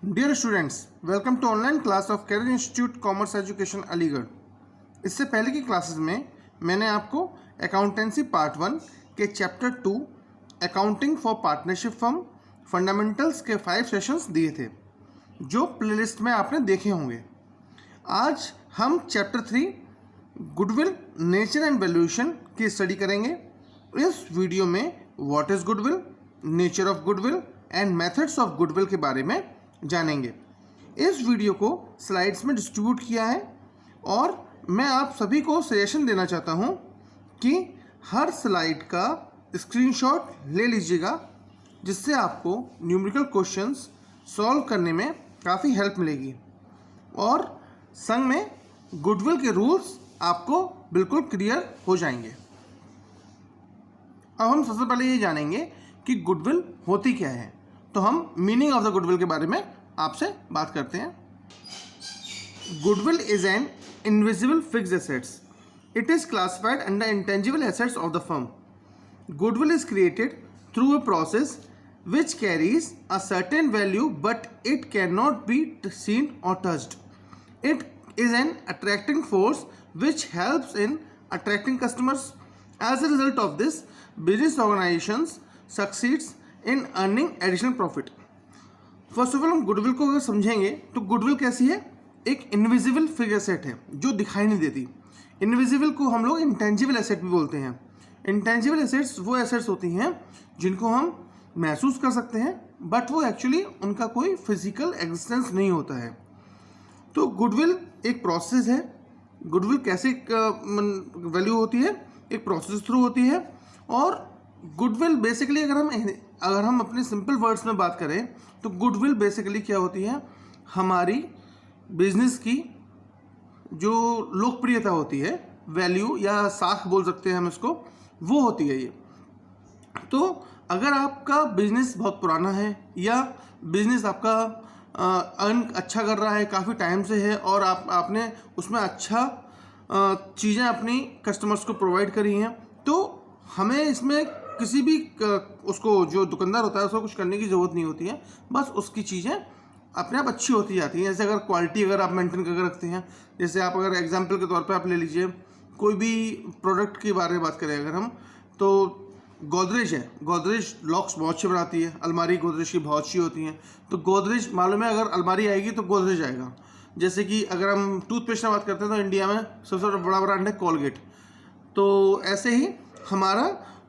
Dear students, welcome to online class of career institute commerce education Aligarh. इससे पहले की classes में मैंने आपको अकाउंटेंसी पार्ट 1 के chapter 2 accounting for partnership firm fundamentals के 5 सेशंस दिए थे, जो प्लेलिस्ट में आपने देखे होंगे। आज हम chapter 3 goodwill nature and valuation की स्टडी करेंगे। इस वीडियो में what is goodwill, nature of goodwill and methods of goodwill के बारे में जानेंगे। इस वीडियो को स्लाइड्स में डिस्ट्रीब्यूट किया है और मैं आप सभी को सजेशन देना चाहता हूं कि हर स्लाइड का स्क्रीनशॉट ले लीजिएगा, जिससे आपको न्यूमेरिकल क्वेश्चंस सॉल्व करने में काफ़ी हेल्प मिलेगी और संग में गुडविल के रूल्स आपको बिल्कुल क्लियर हो जाएंगे। अब हम सबसे पहले ये जानेंगे कि गुडविल होती क्या है, तो हम मीनिंग ऑफ द गुडविल के बारे में आपसे बात करते हैं। Goodwill is an invisible fixed assets. It is classified under intangible assets of the firm. Goodwill is created through a process which carries a certain value but it cannot be seen or touched. It is an attracting force which helps in attracting customers. As a result of this, business organizations succeeds in earning additional profit. First of all हम goodwill को अगर समझेंगे तो goodwill कैसी है? एक invisible fixed asset है जो दिखाई नहीं देती। इनविजिबल को हम लोग इंटेंजिबल एसेट भी बोलते हैं। इंटेंजिबल एसेट्स वो एसेट्स होती हैं जिनको हम महसूस कर सकते हैं, बट वो एक्चुअली उनका कोई फिजिकल एग्जिस्टेंस नहीं होता है। तो गुडविल एक प्रोसेस है। गुडविल कैसे वैल्यू होती है? एक प्रोसेस थ्रू होती है। और गुडविल बेसिकली अगर हम अपने सिंपल वर्ड्स में बात करें तो गुडविल बेसिकली क्या होती है? हमारी बिजनेस की जो लोकप्रियता होती है, वैल्यू या साख बोल सकते हैं हम इसको, वो होती है ये। तो अगर आपका बिजनेस बहुत पुराना है या बिजनेस आपका अर्न अच्छा कर रहा है, काफ़ी टाइम से है और आपने उसमें अच्छा चीज़ें अपनी कस्टमर्स को प्रोवाइड करी हैं, तो हमें इसमें किसी भी उसको जो दुकानदार होता है उसको कुछ करने की ज़रूरत नहीं होती है। बस उसकी चीज़ें अपने आप अच्छी होती जाती हैं। जैसे अगर क्वालिटी अगर आप मेंटेन करके रखते हैं, जैसे आप अगर एग्जांपल के तौर पे आप ले लीजिए, कोई भी प्रोडक्ट के बारे में बात करें अगर हम, तो गोदरेज है। गोदरेज लॉक्स बहुत अच्छी बनाती है, अलमारी गोदरेज की बहुत अच्छी होती हैं। तो गोदरेज मालूम है, अगर अलमारी आएगी तो गोदरेज आएगा। जैसे कि अगर हम टूथपेस्ट की बात करते हैं तो इंडिया में सबसे बड़ा ब्रांड है कोलगेट। तो ऐसे ही हमारा,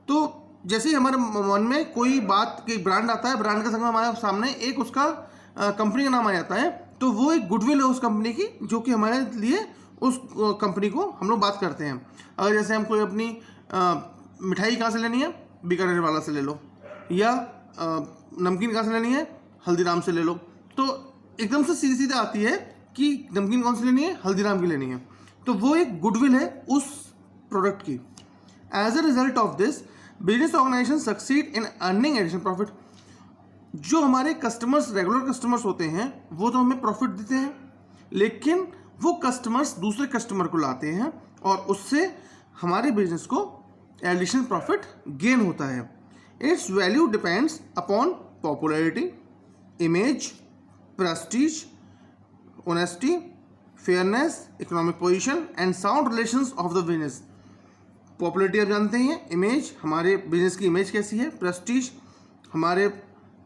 तो जैसे ही हमारे मन में कोई बात, कोई ब्रांड आता है, ब्रांड के संग में हमारे सामने एक उसका कंपनी का नाम आ जाता है, तो वो एक गुडविल है उस कंपनी की, जो कि हमारे लिए उस कंपनी को हम लोग बात करते हैं। अगर जैसे हम कोई अपनी मिठाई कहाँ से लेनी है? बीकानेर वाला से ले लो, या नमकीन कहाँ से लेनी है? हल्दीराम से ले लो। तो एकदम से सीधे सीधे आती है कि नमकीन कौन सी लेनी है? हल्दीराम की लेनी है। तो वो एक गुडविल है उस प्रोडक्ट की। As a result of this, business organisation succeed in earning additional profit. जो हमारे कस्टमर्स, रेगुलर कस्टमर्स होते हैं, वो तो हमें प्रॉफिट देते हैं, लेकिन वो कस्टमर्स दूसरे कस्टमर को लाते हैं और उससे हमारे बिजनेस को एडिशनल प्रॉफिट गेन होता है। It's value depends upon popularity, image, Prestige, honesty, fairness, economic position and sound relations of the business. Popularity आप जानते हैं, इमेज, हमारे बिजनेस की इमेज कैसी है, प्रेस्टीज,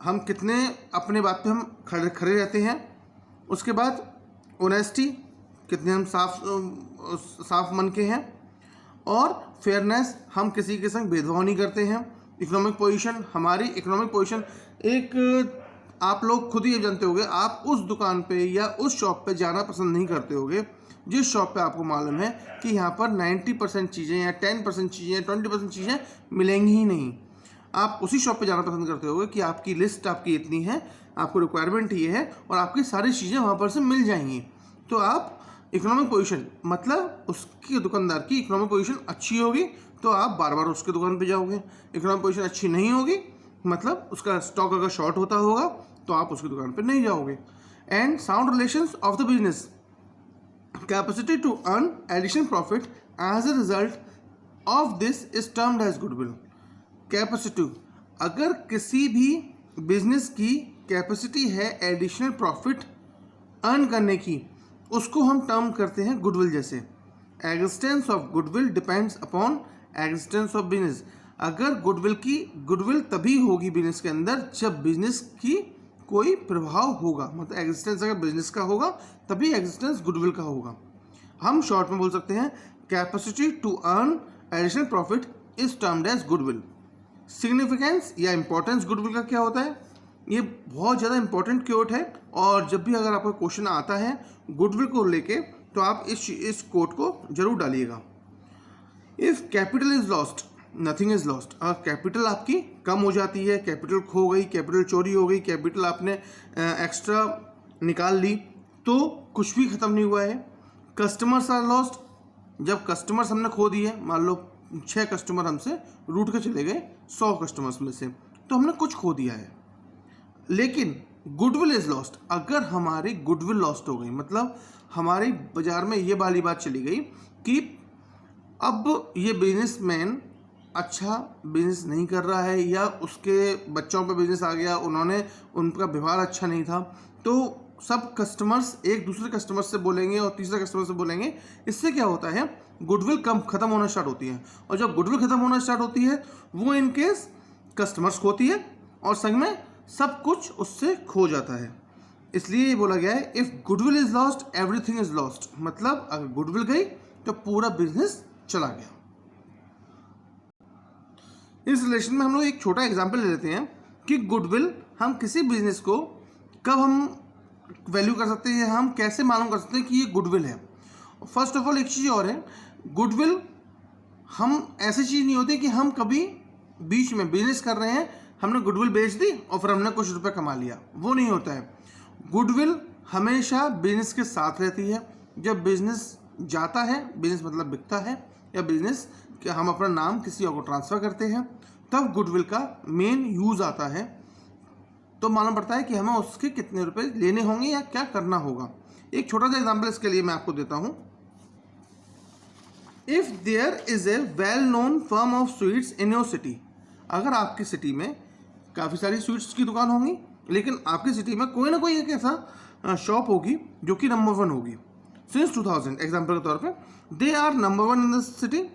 हम कितने अपने बात पे हम खड़े रहते हैं, उसके बाद ऑनेस्टी, कितने हम साफ मन के हैं, और फेयरनेस, हम किसी के संग भेदभाव नहीं करते हैं। इकोनॉमिक पोजीशन, हमारी इकोनॉमिक पोजीशन, एक आप लोग खुद ही जानते होंगे, आप उस दुकान पे या उस शॉप पे जाना पसंद नहीं करते होंगे जिस शॉप पे आपको मालूम है कि यहाँ पर 90% चीज़ें या 10% चीज़ें, 20% चीज़ें मिलेंगी ही नहीं। आप उसी शॉप पे जाना पसंद करते होंगे कि आपकी लिस्ट आपकी इतनी है, आपको रिक्वायरमेंट ये है और आपकी सारी चीज़ें वहाँ पर से मिल जाएंगी। तो आप इकोनॉमिक पोजीशन, मतलब उसकी दुकानदार की इकोनॉमिक पोजीशन अच्छी होगी तो आप बार बार उसके दुकान पे जाओगे। इकोनॉमिक पोजीशन अच्छी नहीं होगी, मतलब उसका स्टॉक अगर शॉर्ट होता होगा तो आप उसकी दुकान पे नहीं जाओगे। And sound relations of the business, capacity to earn additional profit as a result of this is termed as goodwill. Capacity, अगर किसी भी बिजनेस की कैपेसिटी है एडिशनल प्रॉफिट अर्न करने की, उसको हम टर्म करते हैं गुडविल जैसे। Existence of goodwill depends upon existence of business. अगर गुडविल तभी होगी बिजनेस के अंदर जब बिजनेस की कोई प्रभाव होगा, मतलब एग्जिस्टेंस अगर बिजनेस का होगा तभी एग्जिस्टेंस गुडविल का होगा। हम शॉर्ट में बोल सकते हैं capacity to earn additional profit is termed as goodwill. Significance या इंपॉर्टेंस गुडविल का क्या होता है, ये बहुत ज़्यादा इंपॉर्टेंट कोट है, और जब भी अगर आपका क्वेश्चन आता है गुडविल को लेके तो आप इस कोट को जरूर डालिएगा। If capital is lost nothing is lost. अगर कैपिटल आपकी कम हो जाती है, कैपिटल खो गई, कैपिटल चोरी हो गई, कैपिटल आपने एक्स्ट्रा निकाल ली, तो कुछ भी ख़त्म नहीं हुआ है। Customers are lost. जब कस्टमर्स हमने खो दिए, मान लो 6 कस्टमर हमसे रूट के चले गए 100 कस्टमर्स में से, तो हमने कुछ खो दिया है। लेकिन गुडविल इज लॉस्ट। अगर हमारी गुडविल लॉस्ट हो गई, मतलब हमारी बाजार में ये वाली बात चली गई कि अब ये बिजनेसमैन अच्छा बिजनेस नहीं कर रहा है, या उसके बच्चों पे बिजनेस आ गया, उनका व्यवहार अच्छा नहीं था, तो सब कस्टमर्स एक दूसरे कस्टमर से बोलेंगे और तीसरे कस्टमर से बोलेंगे। इससे क्या होता है, गुडविल खत्म होना स्टार्ट होती है, और जब गुडविल खत्म होना स्टार्ट होती है वो इन केस कस्टमर्स खोती है और संग में सब कुछ उससे खो जाता है। इसलिए ये बोला गया है if goodwill is lost everything is lost. मतलब अगर गुडविल गई तो पूरा बिजनेस चला गया। इस रिलेशन में हम लोग एक छोटा एग्जांपल ले लेते हैं कि गुडविल हम किसी बिजनेस को कब हम वैल्यू कर सकते हैं, हम कैसे मालूम कर सकते हैं कि ये गुडविल है। फर्स्ट ऑफ ऑल एक चीज़ और है, गुडविल हम ऐसी चीज़ नहीं होती कि हम कभी बीच में बिजनेस कर रहे हैं, हमने गुडविल बेच दी और फिर हमने कुछ रुपए कमा लिया, वो नहीं होता है। गुडविल हमेशा बिजनेस के साथ रहती है। जब बिजनेस जाता है, बिजनेस मतलब बिकता है, या बिजनेस कि हम अपना नाम किसी और को ट्रांसफ़र करते हैं, तब गुडविल का मेन यूज़ आता है। तो मालूम पड़ता है कि हमें उसके कितने रुपए लेने होंगे या क्या करना होगा। एक छोटा सा एग्जांपल इसके लिए मैं आपको देता हूँ। If there is a well known firm of sweets in your city. अगर आपकी सिटी में काफ़ी सारी स्वीट्स की दुकान होंगी, लेकिन आपकी सिटी में कोई ना कोई एक ऐसा शॉप होगी जो कि नंबर 1 होगी सिंस 2000। एग्जाम्पल के तौर पे they are number 1 in the city.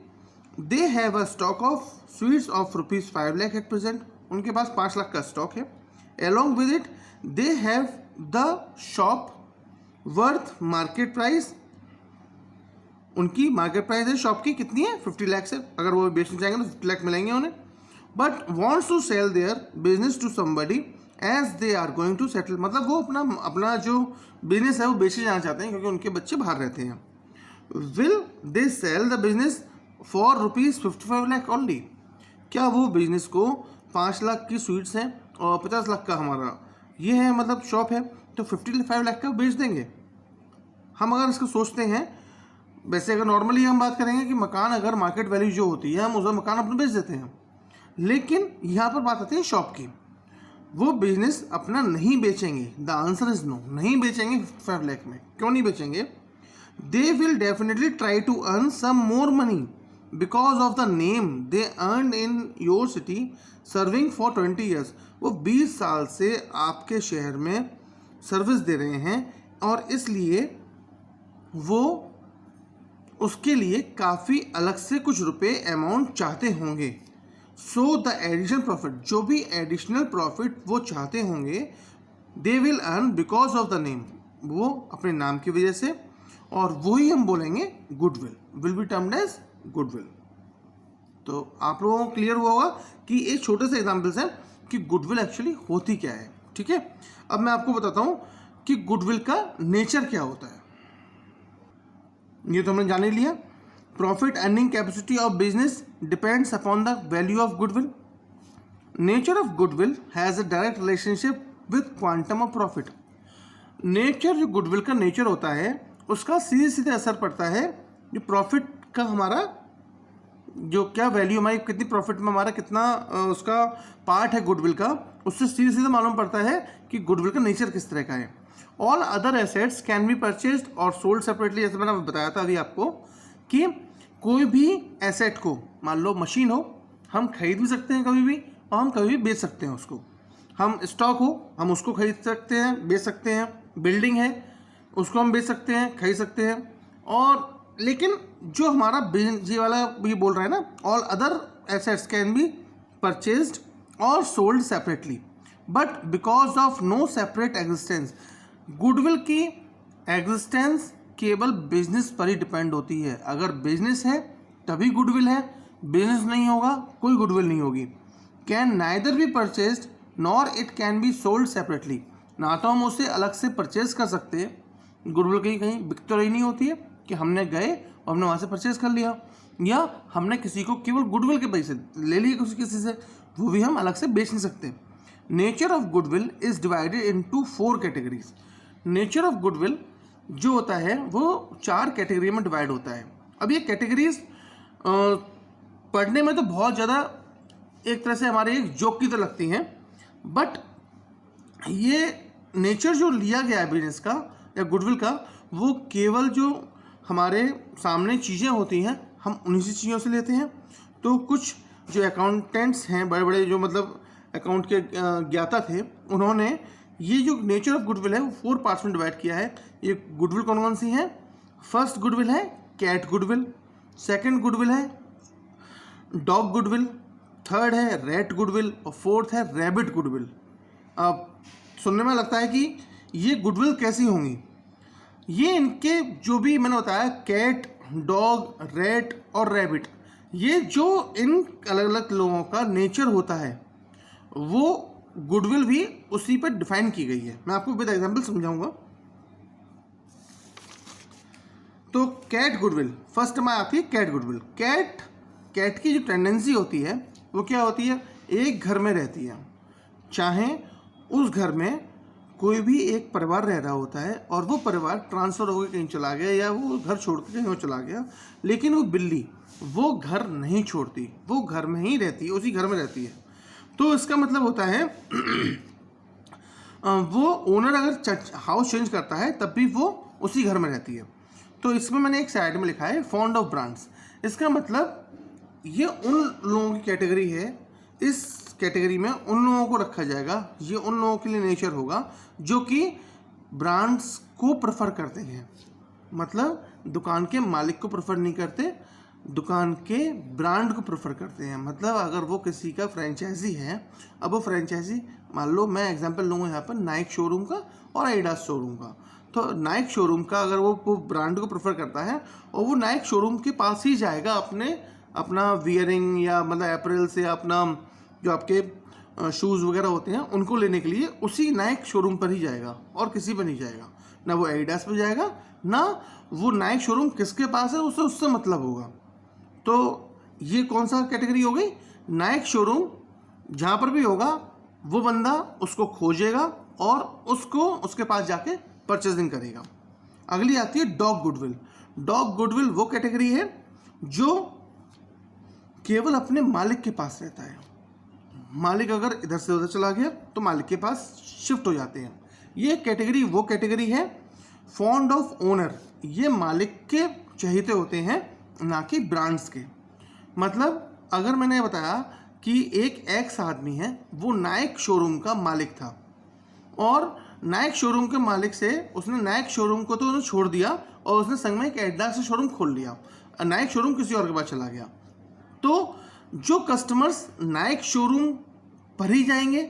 They have a stock of sweets of ₹5 lakh at present. उनके पास 5 लाख का स्टॉक है। Along with it, they have the shop worth market price। उनकी मार्केट प्राइस है शॉप की कितनी है, 50 लाख से। अगर वो बेचने जाएंगे तो 50 लाख मिलेंगे उन्हें। But wants to sell their business to somebody as they are going to settle. मतलब वो अपना जो बिजनेस है वो बेचे जाना चाहते हैं क्योंकि उनके बच्चे बाहर रहते हैं। Will they sell the business for ₹55 lakh only. क्या वो बिजनेस को 5 लाख की स्वीट्स हैं और 50 लाख का हमारा ये है, मतलब शॉप है, तो 55 लाख का बेच देंगे। हम अगर इसको सोचते हैं, वैसे अगर नॉर्मली हम बात करेंगे कि मकान अगर मार्केट वैल्यू जो होती है हम उसका मकान अपना बेच देते हैं, लेकिन यहाँ पर बात आती है शॉप की। वो बिजनेस अपना नहीं बेचेंगे। द आंसर इज नो, नहीं बेचेंगे 55 लाख में। क्यों नहीं बेचेंगे? They will definitely try to earn some more money because of the name they earn in your city serving for 20 years. वो 20 साल से आपके शहर में सर्विस दे रहे हैं और इसलिए वो उसके लिए काफ़ी अलग से कुछ रुपए अमाउंट चाहते होंगे। सो द एडिशनल प्रॉफिट, जो भी एडिशनल प्रॉफिट वो चाहते होंगे, they will earn because of the name, वो अपने नाम की वजह से, और वही हम बोलेंगे goodwill, will be termed as goodwill. तो आप लोगों को क्लियर हुआ होगा कि ये छोटे से एग्जाम्पल्स हैं कि गुडविल एक्चुअली होती क्या है। ठीक है, अब मैं आपको बताता हूँ कि गुडविल का नेचर क्या होता है। ये तो हमने जान ही लिया। Profit earning capacity of business depends upon the value of goodwill. Nature of goodwill has a direct relationship with quantum of profit. Nature, जो गुडविल का नेचर होता है, उसका सीधे सीधे असर पड़ता है जो प्रॉफिट का हमारा जो क्या वैल्यू हमारी कितनी प्रॉफिट में हमारा कितना उसका पार्ट है गुडविल का, उससे सीधे सीधे मालूम पड़ता है कि गुडविल का नेचर किस तरह का है। All other assets can be purchased और सोल्ड सेपरेटली। जैसे मैंने बताया था अभी आपको कि कोई भी एसेट को, मान लो मशीन हो, हम खरीद भी सकते हैं कभी भी और हम कभी भी बेच सकते हैं उसको। हम स्टॉक हो हम उसको खरीद सकते हैं, बेच सकते हैं। बिल्डिंग है उसको हम बेच सकते हैं, खरीद सकते हैं। और लेकिन जो हमारा बिजनेस ये वाला ये बोल रहा है ना, all other assets can be purchased और sold separately, but because of no separate existence. Goodwill की एग्जिस्टेंस केवल बिजनेस पर ही डिपेंड होती है। अगर बिजनेस है तभी गुडविल है, बिजनेस नहीं होगा कोई गुडविल नहीं होगी। Can neither be purchased nor it can be sold separately. ना तो हम उसे अलग से परचेज कर सकते हैं, गुडविल कहीं कहीं बिक तो रही नहीं होती है कि हमने गए और हमने वहाँ से परचेज कर लिया, या हमने किसी को केवल गुडविल के पैसे ले लिए किसी से, वो भी हम अलग से बेच नहीं सकते। Nature of goodwill is divided into 4 categories. Nature of goodwill जो होता है वो 4 कैटेगरी में डिवाइड होता है। अब ये कैटेगरीज पढ़ने में तो बहुत ज़्यादा एक तरह से हमारे एक जोक की तो लगती हैं, बट ये नेचर जो लिया गया है बिजनेस का या गुडविल का, वो केवल जो हमारे सामने चीज़ें होती हैं हम उन्हीं सी चीज़ों से लेते हैं। तो कुछ जो अकाउंटेंट्स हैं, बड़े बड़े जो मतलब अकाउंट के ज्ञाता थे, उन्होंने ये जो नेचर ऑफ गुडविल है वो 4 पार्ट्स में डिवाइड किया है। ये गुडविल कौन कौन सी हैं? फर्स्ट गुडविल है कैट गुडविल, सेकंड गुडविल है डॉग गुडविल, थर्ड है रैट गुडविल और फोर्थ है रैबिट गुडविल। अब सुनने में लगता है कि ये गुडविल कैसी होंगी। ये इनके जो भी मैंने बताया कैट, डॉग, रैट और रैबिट, ये जो इन अलग अलग लोगों का नेचर होता है वो गुडविल भी उसी पर डिफाइन की गई है। मैं आपको विद एग्जांपल समझाऊंगा। तो कैट गुडविल, फर्स्ट में आती है कैट गुडविल। कैट की जो टेंडेंसी होती है वो क्या होती है? एक घर में रहती है, चाहे उस घर में कोई भी एक परिवार रह रहा होता है और वो परिवार ट्रांसफ़र होकर कहीं चला गया या वो घर छोड़ के कहीं और चला गया, लेकिन वो बिल्ली वो घर नहीं छोड़ती, वो घर में ही रहती है, उसी घर में रहती है। तो इसका मतलब होता है वो ओनर अगर हाउस चेंज करता है तब भी वो उसी घर में रहती है। तो इसमें मैंने एक साइड में लिखा है फॉन्ड ऑफ ब्रांड्स। इसका मतलब ये उन लोगों की कैटेगरी है, इस कैटेगरी में उन लोगों को रखा जाएगा, ये उन लोगों के लिए नेचर होगा जो कि ब्रांड्स को प्रेफर करते हैं। मतलब दुकान के मालिक को प्रेफर नहीं करते, दुकान के ब्रांड को प्रेफर करते हैं। मतलब अगर वो किसी का फ्रेंचाइजी है, अब वो फ्रेंचाइजी मान लो मैं एग्जांपल लूँगा यहाँ पर नाइक शोरूम का और एडिडास शोरूम का। तो नाइक शोरूम का अगर वो ब्रांड को प्रेफर करता है और वो नाइक शोरूम के पास ही जाएगा अपना वियरिंग या मतलब अप्रैल से अपना जो आपके शूज़ वगैरह होते हैं उनको लेने के लिए उसी नाइक शोरूम पर ही जाएगा और किसी पर नहीं जाएगा। ना वो एडिडास पर जाएगा, ना वो नाइक शोरूम किसके पास है उसे उससे मतलब होगा। तो ये कौन सा कैटेगरी हो गई? नाइक शोरूम जहाँ पर भी होगा वो बंदा उसको खोजेगा और उसको उसके पास जाके परचेजिंग करेगा। अगली आती है डॉग गुडविल। डॉग गुडविल वो कैटेगरी है जो केवल अपने मालिक के पास रहता है। मालिक अगर इधर से उधर चला गया तो मालिक के पास शिफ्ट हो जाते हैं। ये कैटेगरी वो कैटेगरी है फॉन्ड ऑफ ओनर। ये मालिक के चहेते होते हैं, ना कि ब्रांड्स के। मतलब अगर मैंने बताया कि एक एक्स आदमी है, वो नाइक शोरूम का मालिक था और नाइक शोरूम के मालिक से उसने नाइक शोरूम को तो उसने छोड़ दिया और उसने संग में एक एडिडास से शोरूम खोल लिया, नाइक शोरूम किसी और के पास चला गया। तो जो कस्टमर्स नाइक शोरूम पर ही जाएंगे,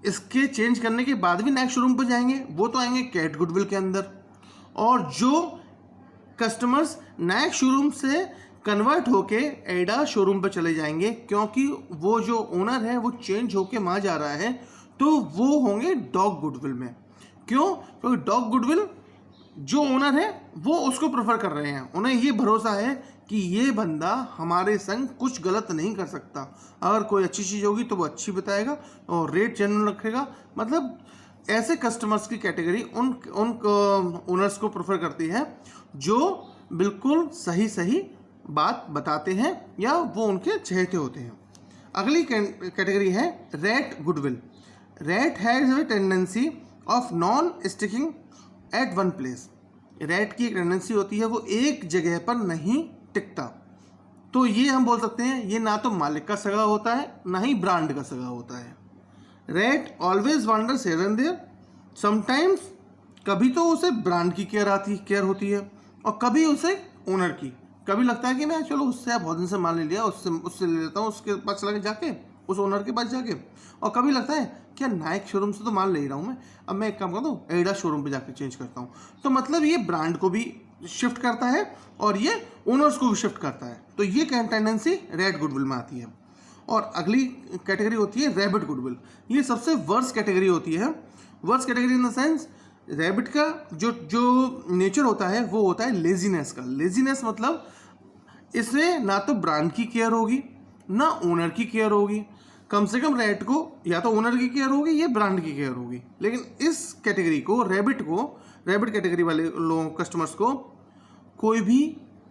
इसके चेंज करने के बाद भी नाइक शोरूम पर जाएंगे, वो तो आएंगे कैट गुडविल के अंदर। और जो कस्टमर्स नाइक शोरूम से कन्वर्ट होके एडिडास शोरूम पर चले जाएंगे, क्योंकि वो जो ओनर है वो चेंज होके वहाँ जा रहा है, तो वो होंगे डॉग गुडविल में। क्यों? क्योंकि डॉग गुडविल जो ओनर है वो उसको प्रेफर कर रहे हैं, उन्हें ये भरोसा है कि ये बंदा हमारे संग कुछ गलत नहीं कर सकता। अगर कोई अच्छी चीज़ होगी तो वो अच्छी बताएगा और रेट जेन्युइन रखेगा। मतलब ऐसे कस्टमर्स की कैटेगरी उन ओनर्स को प्रेफर करती है जो बिल्कुल सही बात बताते हैं या वो उनके चहेते होते हैं। अगली कैटेगरी है rat goodwill. Rat has a tendency of non sticking at one place. Rat की एक टेंडेंसी होती है वो एक जगह पर नहीं टिकता। तो ये हम बोल सकते हैं ये ना तो मालिक का सगा होता है ना ही ब्रांड का सगा होता है। Rat always wanders here and there, sometimes कभी तो उसे ब्रांड की केयर होती है और कभी उसे ओनर की। कभी लगता है कि मैं चलो उससे बहुत दिन से माल ले लिया, उससे ले लेता हूँ, उसके पास चला के जाके, उस ओनर के पास जाके। और कभी लगता है क्या नाइक शोरूम से तो माल ले ही रहा हूँ मैं, अब मैं एक काम करता हूँ एडिडास शोरूम पे जाके चेंज करता हूँ। तो मतलब ये ब्रांड को भी शिफ्ट करता है और ये ओनर्स को भी शिफ्ट करता है। तो ये टेंडेंसी रेड गुडविल में आती है। और अगली कैटेगरी होती है रैबिट गुडविल। ये सबसे वर्स्ट कैटेगरी होती है। Worst category in the sense, rabbit का जो नेचर होता है वो होता है लेजीनेस का। लेजीनेस मतलब इसे ना तो ब्रांड की केयर होगी ना ओनर की केयर होगी। कम से कम रैट को या तो ओनर की केयर होगी या ब्रांड की केयर होगी। लेकिन इस कैटेगरी को, रैबिट कैटेगरी वाले लोगों कस्टमर्स को कोई भी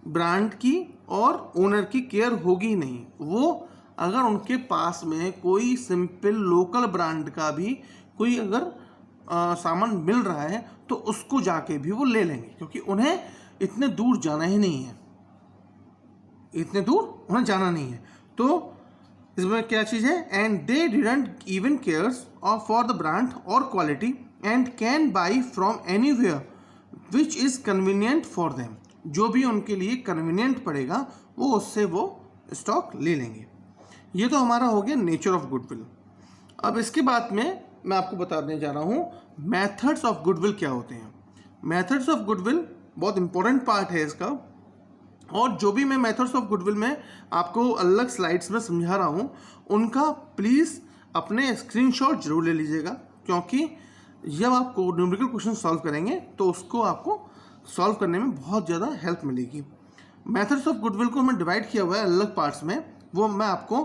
ब्रांड की और ओनर की केयर होगी नहीं। वो अगर उनके पास में कोई सिंपल लोकल ब्रांड का भी कोई अगर सामान मिल रहा है तो उसको जाके भी वो ले लेंगे, क्योंकि उन्हें इतने दूर जाना ही नहीं है, इतने दूर उन्हें जाना नहीं है। तो इसमें क्या चीज़ है, and they didn't even cares और फॉर द ब्रांड और quality and can buy from anywhere which is convenient for them. जो भी उनके लिए कन्वीनियंट पड़ेगा वो उससे वो स्टॉक ले लेंगे। ये तो हमारा हो गया नेचर ऑफ गुडविल। अब इसके बाद में मैं आपको बताने जा रहा हूँ मेथड्स ऑफ गुडविल क्या होते हैं। मेथड्स ऑफ गुडविल बहुत इंपॉर्टेंट पार्ट है इसका, और जो भी मैं मेथड्स ऑफ गुडविल में आपको अलग स्लाइड्स में समझा रहा हूँ उनका प्लीज़ अपने स्क्रीनशॉट जरूर ले लीजिएगा, क्योंकि जब आप न्यूमेरिकल क्वेश्चन सॉल्व करेंगे तो उसको आपको सॉल्व करने में बहुत ज़्यादा हेल्प मिलेगी। मेथड्स ऑफ गुडविल को हमने डिवाइड किया हुआ है अलग पार्ट्स में, वो मैं आपको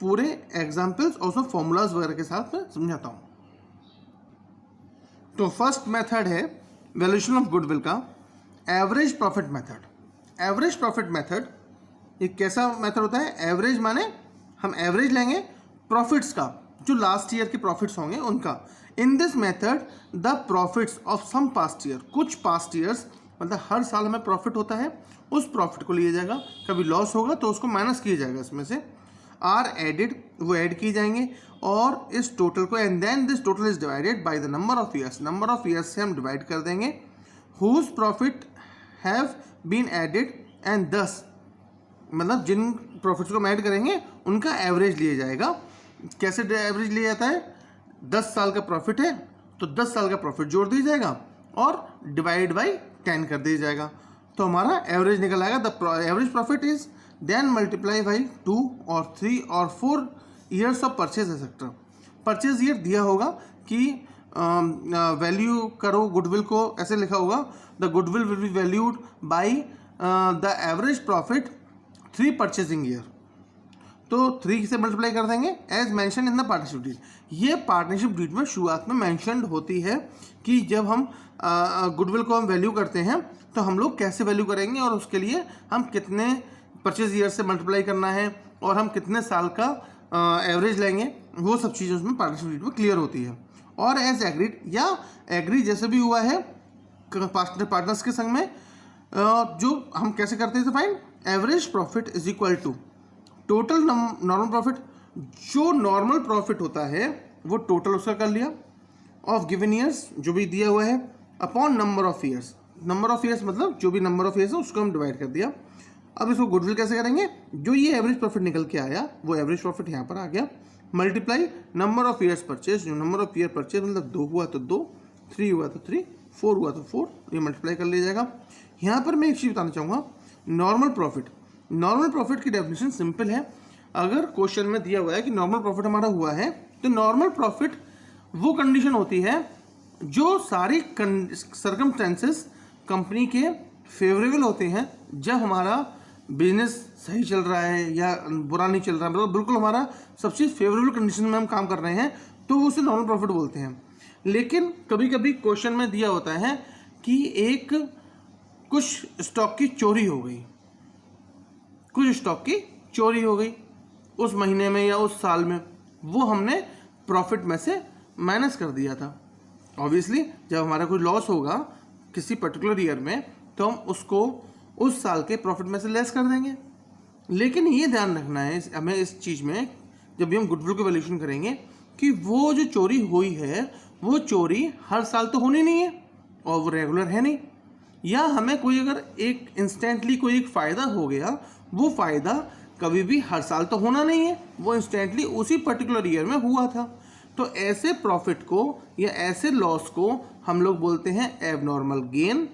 पूरे एग्जाम्पल्स और उसमें फॉर्मूलाज वगैरह के साथ में समझाता हूँ। तो फर्स्ट मेथड है वैल्यूएशन ऑफ गुडविल का average profit method. Average profit method एक कैसा मेथड होता है, एवरेज माने हम एवरेज लेंगे प्रॉफिट्स का, जो लास्ट ईयर के प्रॉफिट्स होंगे उनका। In this method the profits of some past year, कुछ पास्ट ईयर्स मतलब हर साल हमें प्रॉफिट होता है, उस प्रॉफिट को लिया जाएगा, कभी लॉस होगा तो उसको माइनस किया जाएगा इसमें से, आर एडिड, वो ऐड किए जाएंगे और इस टोटल को, and then this total is divided by the number of years, number of years से हम डिवाइड कर देंगे, whose profit have been added and 10, मतलब जिन प्रॉफिट्स को हम ऐड करेंगे उनका एवरेज लिया जाएगा। कैसे एवरेज लिया जाता है, 10 साल का प्रॉफिट है तो 10 साल का प्रॉफिट जोड़ दिया जाएगा और डिवाइड बाई 10 कर दिया जाएगा, तो हमारा एवरेज निकल आएगा। The average profit is then multiply by 2 और 3 और 4 years of purchase etcetera. Purchase year दिया होगा कि वैल्यू करो गुडविल को, ऐसे लिखा होगा the goodwill will be valued by the average profit 3 purchasing year, तो 3 से मल्टीप्लाई कर देंगे as mentioned in the partnership deed. ये पार्टनरशिप डीड में शुरुआत में मैंशनड होती है कि जब हम गुडविल को हम वैल्यू करते हैं तो हम लोग कैसे वैल्यू करेंगे और उसके लिए हम कितने परचेज ईयर से मल्टीप्लाई करना है और हम कितने साल का एवरेज लेंगे, वो सब चीज़ें उसमें पार्टनरशिप डीड में क्लियर होती है। और एज एग्रीड या एग्री जैसे भी हुआ है पार्टनर्स के संग में, जो हम कैसे करते हैं fine, average profit is equal to total normal profit, जो नॉर्मल प्रॉफिट होता है वो टोटल उसका कर लिया ऑफ गिवन ईयर्स जो भी दिया हुआ है upon number of years. Number of years मतलब जो भी नंबर ऑफ ईयर्स है उसको हम डिवाइड कर दिया। अब इसको गुडविल कैसे करेंगे, जो ये एवरेज प्रॉफिट निकल के आया वो एवरेज प्रॉफिट यहाँ पर आ गया, multiply number of years purchase, जो नंबर ऑफ ईयर परचेज मतलब 2 हुआ तो 2, 3 हुआ तो 3, 4 हुआ तो 4, ये मल्टीप्लाई कर लिया जाएगा। यहाँ पर मैं एक चीज़ बताना चाहूँगा, नॉर्मल प्रॉफिट की डेफिनेशन सिंपल है। अगर क्वेश्चन में दिया हुआ है कि नॉर्मल प्रॉफिट हमारा हुआ है तो नॉर्मल प्रॉफिट वो कंडीशन होती है जो सारी सर्कमस्टेंसेस कंपनी के फेवरेबल होते हैं, जब हमारा बिजनेस सही चल रहा है या बुरा नहीं चल रहा है, मतलब बिल्कुल हमारा सब चीज़ फेवरेबल कंडीशन में हम काम कर रहे हैं तो उसे नॉर्मल प्रॉफिट बोलते हैं। लेकिन कभी कभी क्वेश्चन में दिया होता है कि एक कुछ स्टॉक की चोरी हो गई, उस महीने में या उस साल में, वो हमने प्रॉफिट में से माइनस कर दिया था। ऑब्वियसली जब हमारा कोई लॉस होगा किसी पर्टिकुलर ईयर में तो हम उसको उस साल के प्रॉफिट में से लेस कर देंगे। लेकिन ये ध्यान रखना है हमें इस चीज़ में, जब भी हम गुडविल को वैल्यूएशन करेंगे कि वो जो चोरी हुई है वो चोरी हर साल तो होनी नहीं है और वो रेगुलर है नहीं, या हमें कोई अगर एक इंस्टेंटली कोई एक फ़ायदा हो गया, वो फ़ायदा कभी भी हर साल तो होना नहीं है, वो इंस्टेंटली उसी पर्टिकुलर ईयर में हुआ था। तो ऐसे प्रॉफिट को या ऐसे लॉस को हम लोग बोलते हैं एबनॉर्मल गेन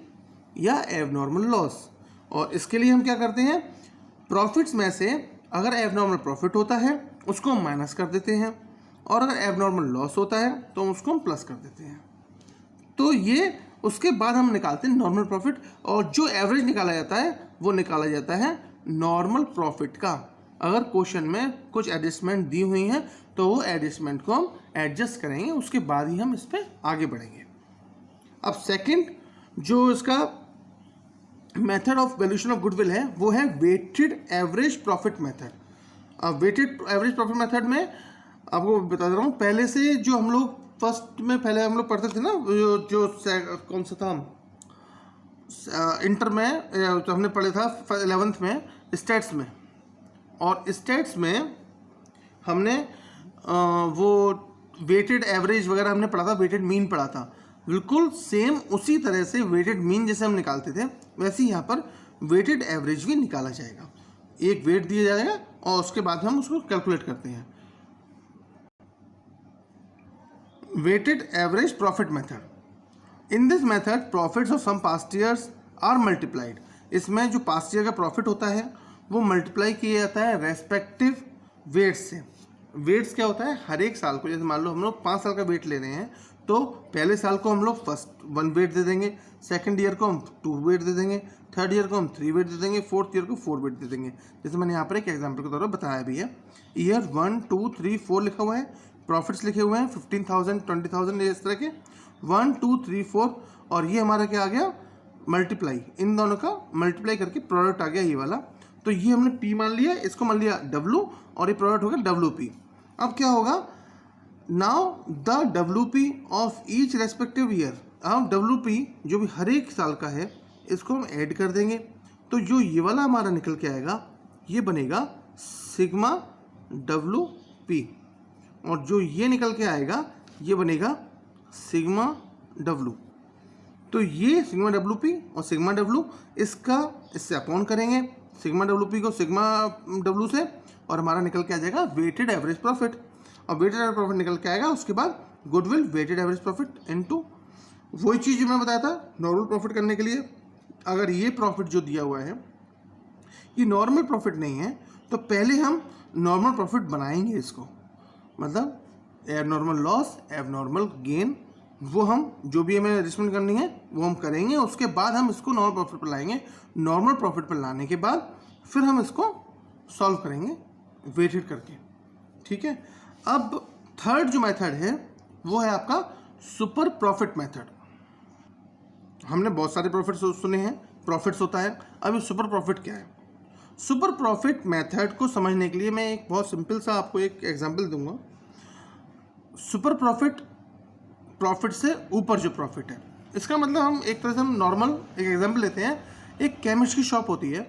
या एबनॉर्मल लॉस। और इसके लिए हम क्या करते हैं, प्रॉफिट्स में से अगर एबनॉर्मल प्रॉफिट होता है उसको हम माइनस कर देते हैं, और अगर एबनॉर्मल लॉस होता है तो उसको हम प्लस कर देते हैं। तो ये उसके बाद हम निकालते हैं नॉर्मल प्रॉफिट, और जो एवरेज निकाला जाता है वो निकाला जाता है नॉर्मल प्रॉफिट का। अगर क्वेश्चन में कुछ एडजस्टमेंट दी हुई हैं तो वो एडजस्टमेंट को हम एडजस्ट करेंगे, उसके बाद ही हम इस पर आगे बढ़ेंगे। अब सेकंड जो इसका method of valuation of goodwill है वो है वेटेड एवरेज प्रॉफिट मेथड। अब वेटेड एवरेज प्रॉफिट मेथड में आपको बता दे रहा हूँ, पहले से जो हम लोग फर्स्ट में पहले हम लोग पढ़ते थे ना, जो कौन सा था इंटर में, तो हमने पढ़ा था 11th में स्टैट्स में, और स्टैट्स में हमने वो वेटेड एवरेज वगैरह हमने पढ़ा था, वेटेड मीन पढ़ा था। बिल्कुल सेम उसी तरह से वेटेड मीन जैसे हम निकालते थे वैसे ही यहाँ पर वेटेड एवरेज भी निकाला जाएगा। एक वेट दिया जाएगा और उसके बाद हम उसको कैलकुलेट करते हैं। Weighted average profit method. In this method profits of some past years are multiplied. इसमें जो पास्ट ईयर का प्रॉफिट होता है वो मल्टीप्लाई किया जाता है रेस्पेक्टिव वेट्स से। वेट्स क्या होता है, हर एक साल को, जैसे मान लो हम लोग 5 साल का वेट ले रहे हैं तो पहले साल को हम लोग फर्स्ट 1 वेट दे देंगे, सेकंड ईयर को हम 2 वेट दे देंगे, थर्ड ईयर को हम 3 वेट दे देंगे, फोर्थ ईयर को 4 वेट दे देंगे। जैसे मैंने यहाँ पर एक एग्जाम्पल के तौर पर बताया भी है। ईयर 1 2 3 4 लिखा हुआ है, प्रॉफिट्स लिखे हुए हैं 15,000 20,000 इस तरह के 1 2 3 4, और ये हमारा क्या आ गया मल्टीप्लाई, इन दोनों का मल्टीप्लाई करके प्रोडक्ट आ गया ये वाला। तो ये हमने P मान लिया, इसको मान लिया W, और ये प्रोडक्ट हो गया WP। अब क्या होगा, now the WP of each respective year. अब WP जो भी हर एक साल का है इसको हम ऐड कर देंगे, तो जो ये वाला हमारा निकल के आएगा ये बनेगा सिग्मा WP, और जो ये निकल के आएगा ये बनेगा सिग्मा W। तो ये सिग्मा WP और सिग्मा W इसका इससे अपॉन करेंगे, सिग्मा WP को सिग्मा W से, और हमारा निकल के आ जाएगा वेटेड एवरेज प्रॉफिट। और वेटेड एवरेज प्रॉफिट निकल के आएगा, उसके बाद goodwill weighted average profit into वही चीज़ जो मैं बताया था नॉर्मल प्रॉफिट करने के लिए। अगर ये प्रॉफिट जो दिया हुआ है ये नॉर्मल प्रॉफिट नहीं है तो पहले हम नॉर्मल प्रॉफिट बनाएंगे इसको, मतलब एबनॉर्मल लॉस एबनॉर्मल गेन, वो हम जो भी हमें एडजस्टमेंट करनी है वो हम करेंगे, उसके बाद हम इसको नॉर्मल प्रॉफिट पर लाएंगे। नॉर्मल प्रॉफिट पर लाने के बाद फिर हम इसको सॉल्व करेंगे वेटेड करके, ठीक है। अब थर्ड जो मेथड है वो है आपका सुपर प्रॉफिट मेथड। हमने बहुत सारे प्रॉफिट्स सुने हैं, प्रॉफिट्स होता है, अब ये सुपर प्रॉफिट क्या है। सुपर प्रॉफिट मेथड को समझने के लिए मैं एक बहुत सिंपल सा आपको एक एग्जांपल दूंगा। सुपर प्रॉफिट, प्रॉफिट से ऊपर जो प्रॉफिट है, इसका मतलब हम एक तरह से हम नॉर्मल एक एग्जांपल लेते हैं। एक केमिस्ट की शॉप होती है,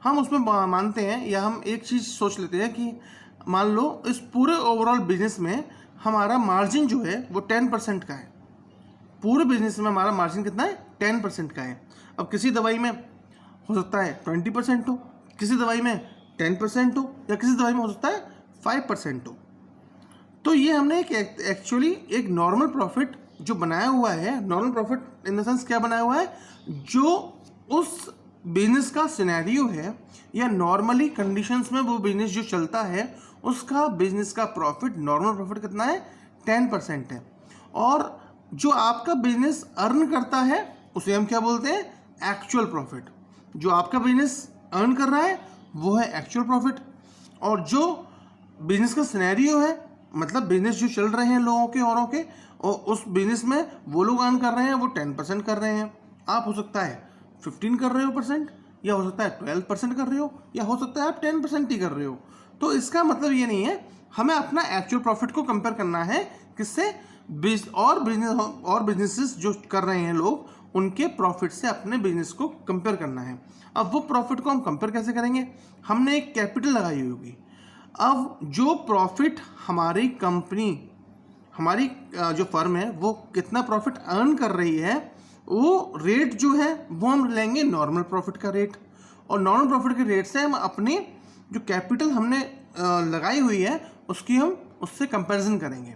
हम उसमें मानते हैं या हम एक चीज़ सोच लेते हैं कि मान लो इस पूरे ओवरऑल बिजनेस में हमारा मार्जिन जो है वो 10% का है। पूरे बिजनेस में हमारा मार्जिन कितना है, 10% का है। अब किसी दवाई में हो सकता है 20% हो, किसी दवाई में 10% हो, या किसी दवाई में हो सकता है 5% हो। तो ये हमने एक एक्चुअली एक नॉर्मल प्रॉफिट जो बनाया हुआ है, normal profit in the sense क्या बनाया हुआ है, जो उस बिजनेस का सिनेरियो है या नॉर्मली कंडीशंस में वो बिजनेस जो चलता है उसका बिजनेस का प्रॉफिट, नॉर्मल प्रॉफिट कितना है, 10% है। और जो आपका बिजनेस अर्न करता है उसे हम क्या बोलते हैं, एक्चुअल प्रॉफिट। जो आपका बिजनेस अर्न कर रहा है वो है एक्चुअल प्रॉफिट, और जो बिजनेस का सिनेरियो है, मतलब बिजनेस जो चल रहे हैं लोगों के औरों के, और उस बिजनेस में वो लोग अर्न कर रहे हैं वो 10% कर रहे हैं। आप हो सकता है 15 कर रहे हो %, या हो सकता है 12% कर रहे हो, या हो सकता है आप 10% ही कर रहे हो। तो इसका मतलब ये नहीं है, हमें अपना एक्चुअल प्रॉफिट को कंपेयर करना है किससे, और बिजनेसेस जो कर रहे हैं लोग उनके प्रॉफिट से अपने बिजनेस को कंपेयर करना है। अब वो प्रॉफिट को हम कंपेयर कैसे करेंगे, हमने एक कैपिटल लगाई होगी। अब जो प्रॉफिट हमारी कंपनी हमारी जो फर्म है वो कितना प्रॉफिट अर्न कर रही है, वो रेट जो है वो हम लेंगे नॉर्मल प्रॉफिट का रेट, और नॉर्मल प्रॉफिट के रेट से हम अपनी जो कैपिटल हमने लगाई हुई है उसकी हम उससे कंपैरिजन करेंगे।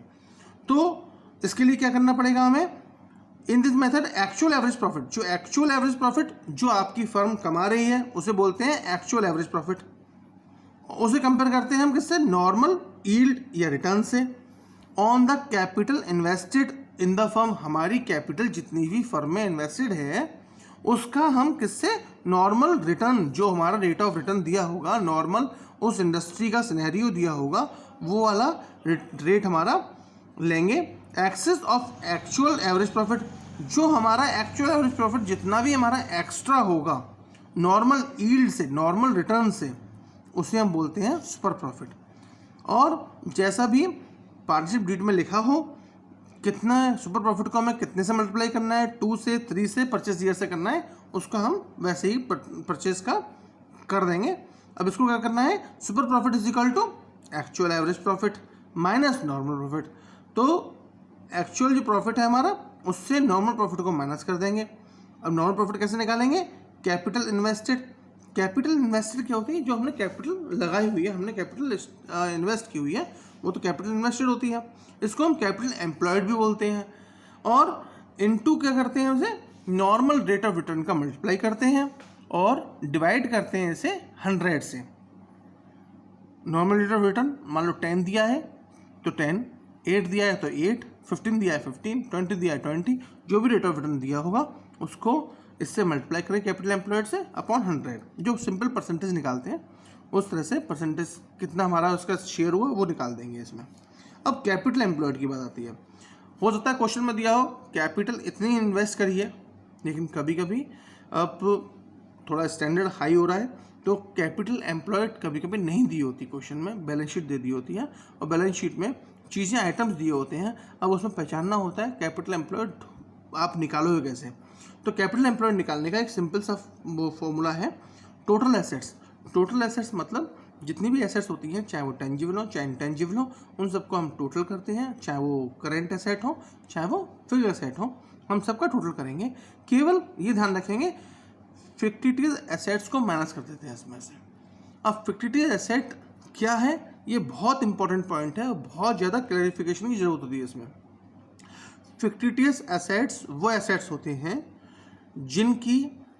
तो इसके लिए क्या करना पड़ेगा हमें, इन this method actual average profit, जो एक्चुअल एवरेज प्रॉफिट जो आपकी फर्म कमा रही है उसे बोलते हैं एक्चुअल एवरेज प्रॉफिट। उसे कंपेयर करते हैं हम किससे, नॉर्मल यील्ड या रिटर्न से on the capital invested in the firm. हमारी कैपिटल जितनी भी फर्म में इन्वेस्टेड है उसका हम किससे, नॉर्मल रिटर्न, जो हमारा रेट ऑफ रिटर्न दिया होगा, नॉर्मल उस इंडस्ट्री का सिनेरियो दिया होगा वो वाला रेट हमारा लेंगे। Excess of actual average profit, जो हमारा एक्चुअल एवरेज प्रॉफिट जितना भी हमारा एक्स्ट्रा होगा नॉर्मल यील्ड से, नॉर्मल रिटर्न से, उसे हम बोलते हैं सुपर प्रॉफिट। और जैसा भी पार्टनरशिप डीड में लिखा हो, कितना है सुपर प्रॉफिट को हमें कितने से मल्टीप्लाई करना है, 2 से 3 से परचेस ईयर से करना है, उसका हम वैसे ही परचेस का कर देंगे। अब इसको क्या करना है, super profit is equal to actual average profit minus normal profit. तो एक्चुअल जो प्रॉफिट है हमारा उससे नॉर्मल प्रॉफिट को माइनस कर देंगे। अब नॉर्मल प्रॉफिट कैसे निकालेंगे, कैपिटल इन्वेस्टेड। कैपिटल इन्वेस्टेड क्या होती है, जो हमने कैपिटल लगाई हुई है, हमने कैपिटल इन्वेस्ट की हुई है, वो तो कैपिटल इन्वेस्टेड होती है। इसको हम कैपिटल एम्प्लॉयड भी बोलते हैं। और इनटू क्या करते हैं, उसे नॉर्मल रेट ऑफ रिटर्न का मल्टीप्लाई करते हैं और डिवाइड करते हैं इसे 100 से। नॉर्मल रेट ऑफ रिटर्न मान लो 10 दिया है तो 10, 8 दिया है तो 8, 15 दिया है 15, 20 दिया है 20, जो भी रेट ऑफ रिटर्न दिया होगा उसको इससे मल्टीप्लाई करें कैपिटल एम्प्लॉयड से अपॉन 100, जो सिंपल परसेंटेज निकालते हैं उस तरह से परसेंटेज कितना हमारा उसका शेयर हुआ वो निकाल देंगे इसमें। अब कैपिटल एम्प्लॉयड की बात आती है। हो सकता है क्वेश्चन में दिया हो कैपिटल इतनी इन्वेस्ट करी है, लेकिन कभी कभी अब थोड़ा स्टैंडर्ड हाई हो रहा है तो कैपिटल एम्प्लॉयड कभी कभी नहीं दी होती, क्वेश्चन में बैलेंस शीट दे दी होती है और बैलेंस शीट में चीज़ें आइटम्स दिए होते हैं। अब उसमें पहचानना होता है कैपिटल एम्प्लॉयड आप निकालोगे कैसे। तो कैपिटल एम्प्लॉयड निकालने का एक सिंपल सा वो फॉर्मूला है टोटल एसेट्स। टोटल एसेट्स मतलब जितनी भी एसेट्स होती हैं, चाहे वो टेंजिबल हो चाहे इंटेंजिबल हो, उन सबको हम टोटल करते हैं, चाहे वो करेंट एसेट हो चाहे वो फिक्स्ड एसेट हो, हम सबका टोटल करेंगे। केवल ये ध्यान रखेंगे फिक्टिटिव एसेट्स को माइनस कर देते हैं इसमें से। अब फिक्टिटिव एसेट क्या है, ये बहुत इंपॉर्टेंट पॉइंट है, बहुत ज़्यादा क्लैरिफिकेशन की जरूरत होती है इसमें। फिक्टिटिव एसेट्स वो एसेट्स होते हैं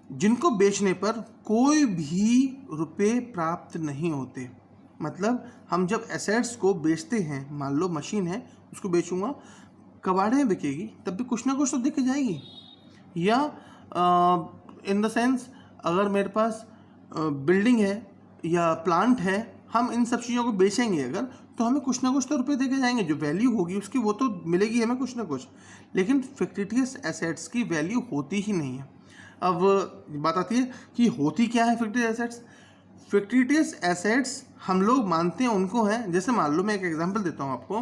जिनको बेचने पर कोई भी रुपए प्राप्त नहीं होते। मतलब हम जब एसेट्स को बेचते हैं, मान लो मशीन है उसको बेचूंगा, कबाड़े में बिकेगी तब भी कुछ ना कुछ तो दिख जाएगी, या इन द सेंस अगर मेरे पास बिल्डिंग है या प्लांट है, हम इन सब चीज़ों को बेचेंगे अगर तो हमें कुछ ना कुछ तो रुपए देके जाएंगे, जो वैल्यू होगी उसकी वो तो मिलेगी हमें कुछ ना कुछ। लेकिन फिक्टिटिव एसेट्स की वैल्यू होती ही नहीं है। अब बात आती है कि होती क्या है फिक्टिटिव एसेट्स। फिक्टिटिव एसेट्स हम लोग मानते हैं उनको हैं, जैसे मान लो मैं एक एग्जांपल देता हूँ आपको,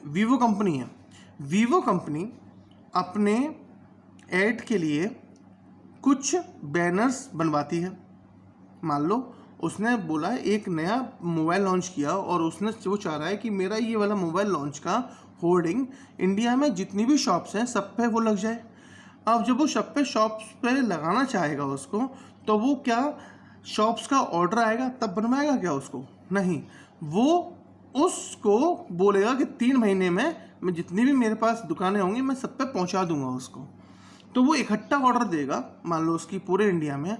वीवो कंपनी है। वीवो कंपनी अपने ऐड के लिए कुछ बैनर्स बनवाती है। मान लो उसने बोला एक नया मोबाइल लॉन्च किया और उसने वो चाह रहा है कि मेरा ये वाला मोबाइल लॉन्च का होर्डिंग इंडिया में जितनी भी शॉप्स हैं सब पे वो लग जाए। अब जब वो सब पे शॉप्स पे लगाना चाहेगा उसको, तो वो क्या शॉप्स का ऑर्डर आएगा तब बनवाएगा क्या उसको? नहीं, वो उसको बोलेगा कि 3 महीने में मैं जितनी भी मेरे पास दुकानें होंगी मैं सब पे पहुंचा दूंगा उसको। तो वो इकट्ठा ऑर्डर देगा, मान लो उसकी पूरे इंडिया में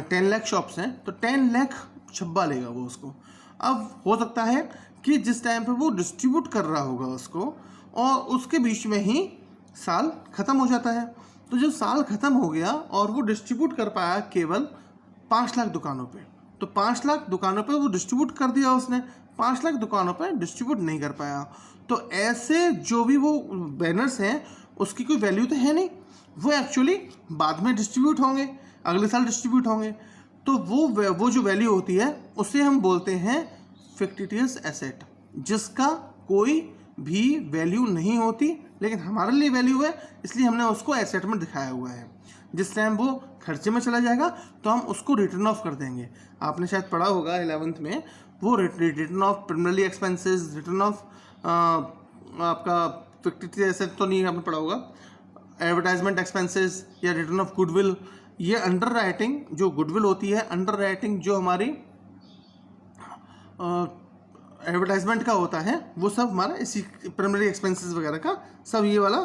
10 लाख शॉप्स हैं तो 10 लाख छब्बा लेगा वो उसको। अब हो सकता है कि जिस टाइम पे वो डिस्ट्रीब्यूट कर रहा होगा उसको और उसके बीच में ही साल ख़त्म हो जाता है, तो जब साल ख़त्म हो गया और वो डिस्ट्रीब्यूट कर पाया केवल 5 लाख दुकानों पे, तो 5 लाख दुकानों पे वो डिस्ट्रीब्यूट कर दिया उसने, 5 लाख दुकानों पे डिस्ट्रीब्यूट नहीं कर पाया। तो ऐसे जो भी वो बैनर्स हैं उसकी कोई वैल्यू तो है नहीं, वो एक्चुअली बाद में डिस्ट्रीब्यूट होंगे, अगले साल डिस्ट्रीब्यूट होंगे। तो वो जो वैल्यू होती है उसे हम बोलते हैं फिक्टिटिव एसेट, जिसका कोई भी वैल्यू नहीं होती लेकिन हमारे लिए वैल्यू है, इसलिए हमने उसको एसेट में दिखाया हुआ है। जिस टाइम वो खर्चे में चला जाएगा तो हम उसको रिटर्न ऑफ कर देंगे। आपने शायद पढ़ा होगा 11th में, वो return of primary expenses, return of आपका फिक्टिव एसेट तो नहीं आपने पढ़ा होगा, एडवर्टाइजमेंट एक्सपेंसेस या रिटर्न ऑफ गुडविल, ये अंडर राइटिंग जो गुडविल होती है, अंडर राइटिंग जो हमारी एडवर्टाइजमेंट का होता है, वो सब हमारा इसी प्राइमरी एक्सपेंसेस वगैरह का सब ये वाला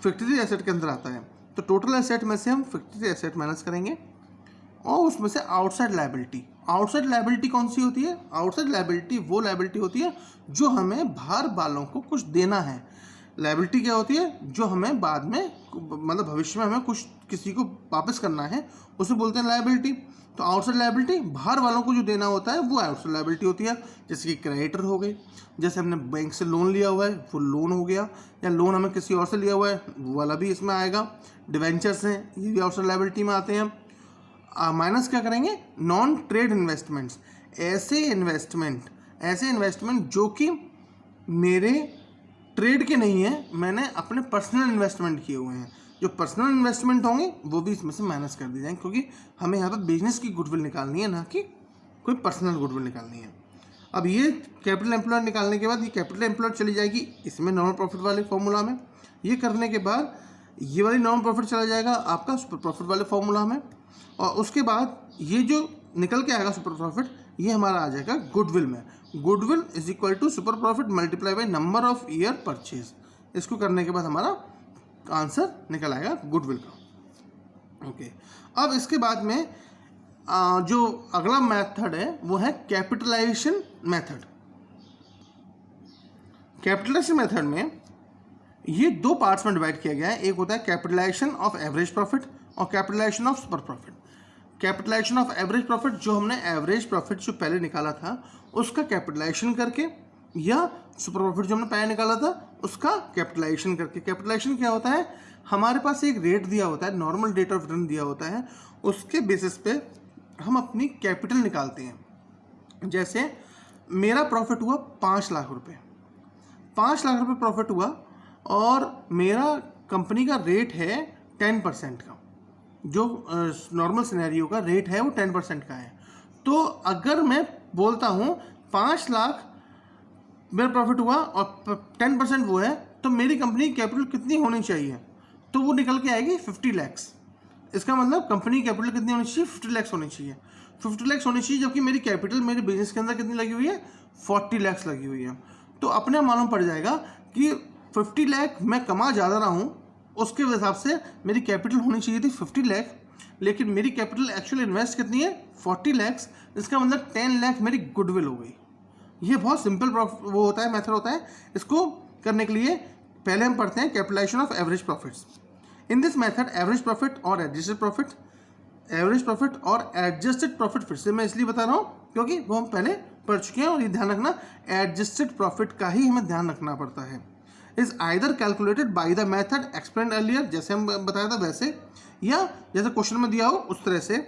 फिक्टिव एसेट के अंदर आता है। तो टोटल एसेट में से हम फिक्टिव एसेट माइनस करेंगे और उसमें से आउटसाइड लायबिलिटी। आउटसाइड लायबिलिटी कौन सी होती है? आउटसाइड लायबिलिटी वो लायबिलिटी होती है जो हमें बाहर वालों को कुछ देना है। लायबिलिटी क्या होती है? जो हमें बाद में मतलब भविष्य में हमें कुछ किसी को वापस करना है, उसे बोलते हैं लायबिलिटी। तो आउटसाइड लायबिलिटी बाहर वालों को जो देना होता है वो आउटसाइड लायबिलिटी होती है। जैसे कि क्रेडिटर हो गए, जैसे हमने बैंक से लोन लिया हुआ है वो लोन हो गया, या लोन हमें किसी और से लिया हुआ है वो वाला भी इसमें आएगा। डिवेंचर्स हैं, ये भी आउटसाइड लायबिलिटी में आते हैं। माइनस क्या करेंगे? नॉन ट्रेड इन्वेस्टमेंट्स, ऐसे इन्वेस्टमेंट जो कि मेरे ट्रेड के नहीं है, मैंने अपने पर्सनल इन्वेस्टमेंट किए हुए हैं। जो पर्सनल इन्वेस्टमेंट होंगे वो भी इसमें से माइनस कर दिए जाएंगे, क्योंकि हमें यहाँ पर बिजनेस की गुडविल निकालनी है, ना कि कोई पर्सनल गुडविल निकालनी है। अब ये कैपिटल एम्प्लॉयड निकालने के बाद ये कैपिटल एम्प्लॉयड चली जाएगी इसमें नॉर्मल प्रॉफिट वाले फॉर्मूला में। ये करने के बाद ये वाली नॉर्मल प्रॉफिट चला जाएगा आपका सुपर प्रॉफिट वाले फॉर्मूला में, और उसके बाद ये जो निकल के आएगा सुपर प्रॉफिट, ये हमारा आ जाएगा गुडविल में। Goodwill is equal to super profit multiply by number of year purchase. इसको करने के बाद हमारा आंसर निकल आएगा गुडविल का। ओके, अब इसके बाद में जो अगला मेथड है वो है कैपिटलाइजेशन मेथड। कैपिटलाइजेशन मेथड में ये दो पार्ट्स में डिवाइड किया गया है। एक होता है कैपिटलाइजेशन ऑफ एवरेज प्रॉफिट और capitalisation of super profit. Capitalisation of average profit, जो हमने एवरेज प्रॉफिट जो पहले निकाला था उसका कैपिटलाइजेशन करके, या सुपर प्रॉफिट जो हमने पहले निकाला था उसका कैपिटलाइजेशन करके। कैपिटलाइजेशन क्या होता है? हमारे पास एक रेट दिया होता है, नॉर्मल रेट ऑफ रिटर्न दिया होता है, उसके बेसिस पे हम अपनी कैपिटल निकालते हैं। जैसे मेरा प्रॉफिट हुआ 5 लाख रुपए, 5 लाख रुपए प्रॉफिट हुआ और मेरा कंपनी का रेट है 10% का, जो नॉर्मल सिनेरियो का रेट है वो 10% का है। तो अगर मैं बोलता हूँ 5 लाख मेरा प्रॉफिट हुआ और 10% वो है, तो मेरी कंपनी की कैपिटल कितनी होनी चाहिए? तो वो निकल के आएगी 50 लैक्स। इसका मतलब कंपनी की कैपिटल कितनी होनी चाहिए? 50 लैक्स होनी चाहिए। 50 लैक्स होनी चाहिए, जबकि मेरी कैपिटल मेरे बिजनेस के अंदर कितनी लगी हुई है? 40 लैक्स लगी हुई है। तो अपने मालूम पड़ जाएगा कि 50 लाख मैं कमा ज़्यादा रहा हूँ, उसके हिसाब से मेरी कैपिटल होनी चाहिए थी 50 लाख, लेकिन मेरी कैपिटल एक्चुअल इन्वेस्ट कितनी है? 40 लैक्स। इसका मतलब 10 लाख मेरी गुडविल हो गई। ये बहुत सिंपल वो होता है, मेथड होता है। इसको करने के लिए पहले हम पढ़ते हैं capitalisation of average profits. In this method average profit और एडजस्टेड प्रॉफिट फिर से मैं इसलिए बता रहा हूँ क्योंकि वो हम पहले पढ़ चुके हैं, और ये ध्यान रखना एडजस्टेड प्रॉफिट का ही हमें ध्यान रखना पड़ता है। Is either calculated by the method explain earlier, जैसे हम बताया था वैसे, या जैसे क्वेश्चन में दिया हो उस तरह से।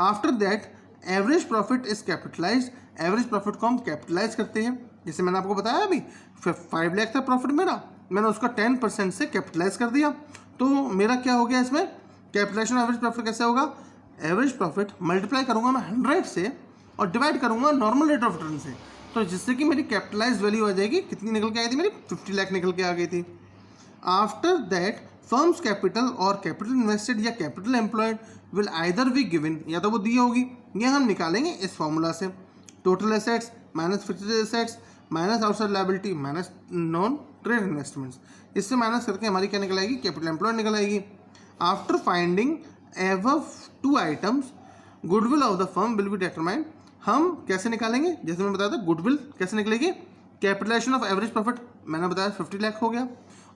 After that average profit is capitalised, average profit को हम कैपिटलाइज करते हैं। जैसे मैंने आपको बताया अभी 5 लाख था प्रॉफिट मेरा, मैंने उसका 10% से कैपिटलाइज कर दिया, तो मेरा क्या हो गया इसमें? कैपिटलाइजेशन एवरेज प्रॉफिट कैसे होगा? एवरेज प्रॉफिट मल्टीप्लाई करूंगा मैं 100 से और डिवाइड करूंगा नॉर्मल रेट ऑफ रिटर्न से, तो जिससे कि मेरी कैपिटलाइज वैल्यू आ जाएगी। कितनी निकल के आई थी मेरी? 50 लाख निकल के आ गई थी। आफ्टर दैट फर्म्स कैपिटल और कैपिटल इन्वेस्टेड या capital employed will either be given, या तो वो दी होगी, या हम निकालेंगे इस फॉर्मूला से। Total assets minus fixed assets minus outside liability minus non trade investments, इससे माइनस करके हमारी क्या निकल आएगी? कैपिटल एम्प्लॉयड निकल आएगी। After finding above 2 items goodwill of the firm will be determined. हम कैसे निकालेंगे? जैसे मैं बताया था गुडविल कैसे निकलेगी? कैपिटलाइजेशन ऑफ एवरेज प्रॉफिट मैंने बताया 50 लाख हो गया,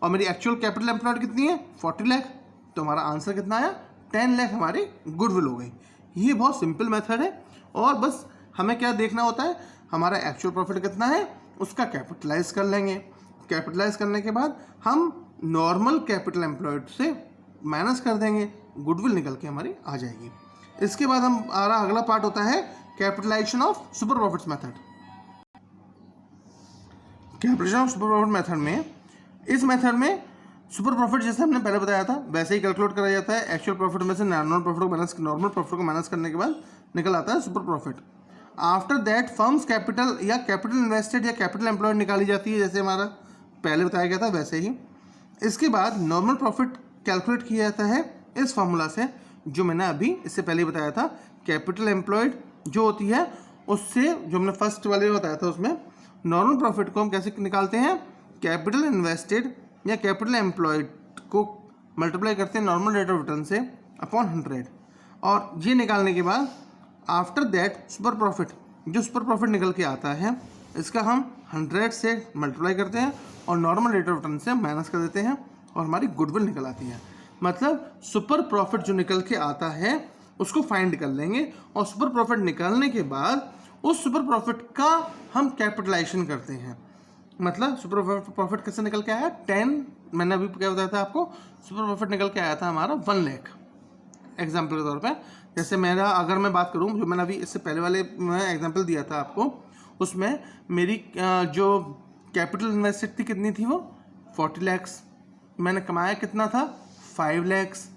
और मेरी एक्चुअल कैपिटल एम्प्लॉयड कितनी है? 40 लाख। तो हमारा आंसर कितना आया? 10 लाख हमारी गुडविल हो गई। ये बहुत सिंपल मेथड है, और बस हमें क्या देखना होता है? हमारा एक्चुअल प्रॉफिट कितना है उसका कैपिटलाइज कर लेंगे। कैपिटलाइज करने के बाद हम नॉर्मल कैपिटल एम्प्लॉयड से माइनस कर देंगे, गुडविल निकल के हमारी आ जाएगी। इसके बाद हमारा अगला पार्ट होता है capitalisation of super profits method. Capitalisation of super profit method में, इस मेथड में सुपर प्रॉफिट जैसे हमने पहले बताया था वैसे ही कैलकुलेट करा जाता है। एक्चुअल प्रॉफिट में से नॉर्मल प्रॉफिट को माइनस करने के बाद निकल आता है super profit. After that firms capital या कैपिटल इन्वेस्टेड या कैपिटल एम्प्लॉयड निकाली जाती है, जैसे हमारा पहले बताया गया था वैसे ही। इसके बाद नॉर्मल प्रॉफिट कैलकुलेट किया जाता है इस फॉर्मूला से, जो मैंने अभी इससे पहले बताया था। कैपिटल एम्प्लॉयड जो होती है उससे, जो हमने फर्स्ट वाले बताया था उसमें, नॉर्मल प्रॉफिट को हम कैसे निकालते हैं, कैपिटल इन्वेस्टेड या कैपिटल एम्प्लॉयड को मल्टीप्लाई करते हैं नॉर्मल रेट ऑफ रिटर्न से अपॉन 100, और ये निकालने के बाद आफ्टर दैट सुपर प्रॉफिट, जो सुपर प्रॉफिट निकल के आता है इसका हम 100 से मल्टीप्लाई करते हैं और नॉर्मल रेट ऑफ रिटर्न से माइनस कर देते हैं और हमारी गुडविल निकल आती है। मतलब सुपर प्रॉफिट जो निकल के आता है उसको फाइंड कर लेंगे और सुपर प्रॉफिट निकालने के बाद उस सुपर प्रॉफिट का हम कैपिटलाइजेशन करते हैं। मतलब सुपर प्रॉफिट कैसे निकल के आया, 10, मैंने अभी क्या बताया था आपको, सुपर प्रॉफिट निकल के आया था हमारा 1 लाख एग्जाम्पल के तौर पे। जैसे मेरा अगर मैं बात करूँ, जो मैंने अभी इससे पहले वाले में एग्जाम्पल दिया था आपको, उसमें मेरी जो कैपिटल इन्वेस्टेड थी कितनी थी, वो 40 लैक्स, मैंने कमाया कितना था 5 लैक्स।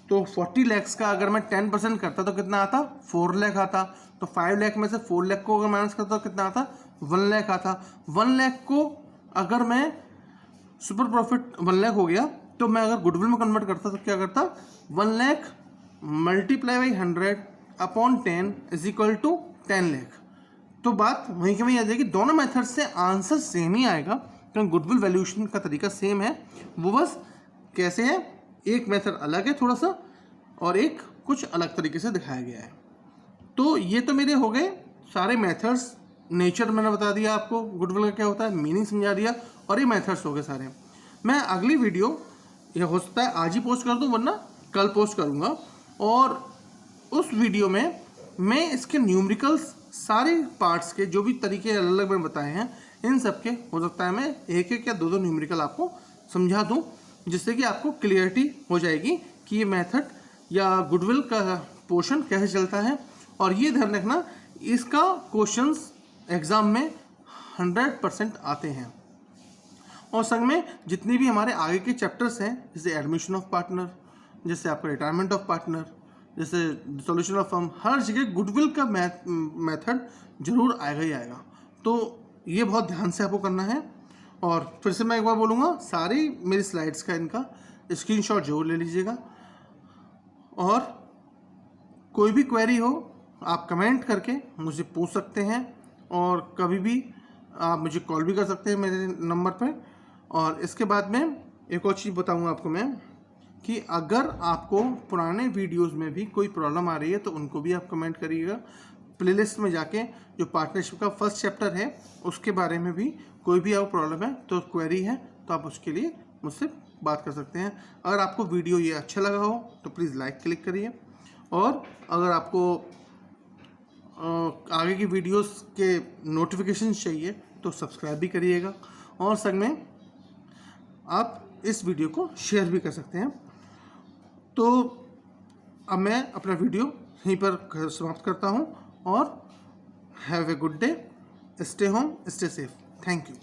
तो 40 लैक्स का अगर मैं 10% करता तो कितना आता, 4 लाख आता। तो 5 लाख में से 4 लाख को अगर माइनस करता तो कितना आता, 1 लाख आता। 1 लाख को अगर मैं सुपर प्रॉफिट 1 लाख हो गया, तो मैं अगर गुडविल में कन्वर्ट करता तो क्या करता, 1 lakh multiply by 100 upon 10 is equal to 10 lakh. तो बात वहीं के वहीं आ जाएगी। दोनों मेथड से आंसर सेम ही आएगा क्योंकि गुडविल वैल्यूएशन का तरीका सेम है, वो बस कैसे है, एक मेथड अलग है थोड़ा सा और एक कुछ अलग तरीके से दिखाया गया है। तो ये तो मेरे हो गए सारे मेथड्स। नेचर मैंने बता दिया आपको गुडविल का क्या होता है, मीनिंग समझा दिया, और ये मेथड्स हो गए सारे। मैं अगली वीडियो, यह हो सकता है आज ही पोस्ट कर दूँ वरना कल पोस्ट करूँगा, और उस वीडियो में मैं इसके न्यूमेरिकल्स सारे पार्ट्स के जो भी तरीके अलग अलग मैंने बताए हैं, इन सब के हो सकता है मैं एक एक या दो दो न्यूमेरिकल आपको समझा दूं, जिससे कि आपको क्लियरिटी हो जाएगी कि ये मेथड या गुडविल का पोर्शन कैसे चलता है। और ये ध्यान रखना, इसका क्वेश्चंस एग्ज़ाम में 100% आते हैं। और संग में जितने भी हमारे आगे के चैप्टर्स हैं, जैसे एडमिशन ऑफ पार्टनर, जैसे आपका रिटायरमेंट ऑफ पार्टनर, जैसे सॉल्यूशन ऑफ फर्म, हर जगह गुडविल का मेथड जरूर आएगा ही आएगा। तो ये बहुत ध्यान से आपको करना है। और फिर से मैं एक बार बोलूँगा, सारी मेरी स्लाइड्स का इनका स्क्रीनशॉट जरूर ले लीजिएगा, और कोई भी क्वेरी हो आप कमेंट करके मुझे पूछ सकते हैं, और कभी भी आप मुझे कॉल भी कर सकते हैं मेरे नंबर पर। और इसके बाद में एक और चीज़ बताऊँगा आपको मैं, कि अगर आपको पुराने वीडियोस में भी कोई प्रॉब्लम आ रही है तो उनको भी आप कमेंट करिएगा। प्लेलिस्ट में जाके जो पार्टनरशिप का फर्स्ट चैप्टर है उसके बारे में भी कोई भी आपको प्रॉब्लम है तो क्वेरी है तो आप उसके लिए मुझसे बात कर सकते हैं। अगर आपको वीडियो ये अच्छा लगा हो तो प्लीज़ लाइक क्लिक करिए, और अगर आपको आगे की वीडियोस के नोटिफिकेशन चाहिए तो सब्सक्राइब भी करिएगा, और संग में आप इस वीडियो को शेयर भी कर सकते हैं। तो अब मैं अपना वीडियो यहीं पर समाप्त करता हूँ, और have a good day, stay home, stay safe, thank you.